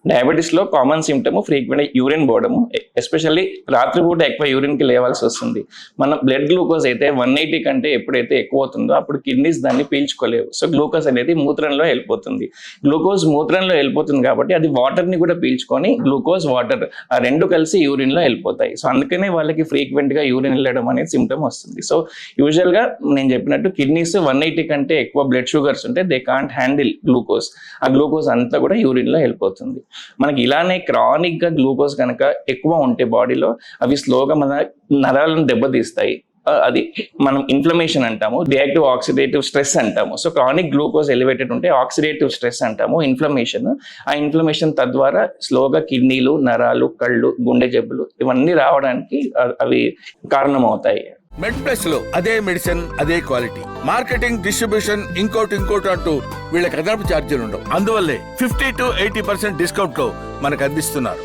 డయాబెటీస్లో common symptom frequent urine పోవడము, especially రాత్రిపూట ఎక్కువ యూరిన్కి లేవాల్సి వస్తుంది. మన బ్లడ్ గ్లూకోజ్ అయితే 180 కంటే ఎప్పుడైతే ఎక్కువ అవుతుందో అప్పుడు కిడ్నీస్ దాన్ని పీల్చుకోలేవు. సో గ్లూకోజ్ అనేది మూత్రంలో వెళ్ళిపోతుంది. గ్లూకోజ్ మూత్రంలో వెళ్ళిపోతుంది కాబట్టి అది వాటర్ని కూడా పీల్చుకొని గ్లూకోజ్ వాటర్ ఆ రెండు కలిసి యూరిన్లో వెళ్ళిపోతాయి. సో అందుకనే వాళ్ళకి ఫ్రీక్వెంట్గా యూరిన్ వెళ్ళడం అనేది సిమ్టమ్ వస్తుంది. సో యూజువల్గా నేను చెప్పినట్టు కిడ్నీస్ 180 కంటే ఎక్కువ బ్లడ్ షుగర్స్ ఉంటే దే కాంట్ హ్యాండిల్ గ్లూకోజ్. ఆ గ్లూకోజ్ అంతా కూడా యూరిన్లో వెళ్ళిపోతుంది. మనకి ఇలానే క్రానిక్గా గ్లూకోజ్ కనుక ఎక్కువ ఉంటే బాడీలో అవి స్లోగా మన నరాలను దెబ్బతీస్తాయి. అది మనం ఇన్ఫ్లమేషన్ అంటాము, రియాక్టివ్ ఆక్సిడేటివ్ స్ట్రెస్ అంటాము. సో క్రానిక్ గ్లూకోజ్ ఎలివేటెడ్ ఉంటే ఆక్సిడేటివ్ స్ట్రెస్ అంటాము, ఇన్ఫ్లమేషన్. ఆ ఇన్ఫ్లమేషన్ తద్వారా స్లోగా కిడ్నీలు, నరాలు, కళ్ళు, గుండె జబ్బులు ఇవన్నీ రావడానికి అవి కారణమవుతాయి. మెడ్ ప్లస్ లో అదే మెడిసిన్, అదే క్వాలిటీ, మార్కెటింగ్, డిస్ట్రిబ్యూషన్, ఇంకోటి అంటూ వీళ్ళకి అదనపు ఛార్జీలు ఉండవు. అందువల్లే 50 to 80% డిస్కౌంట్ లో మనకు అందిస్తున్నారు.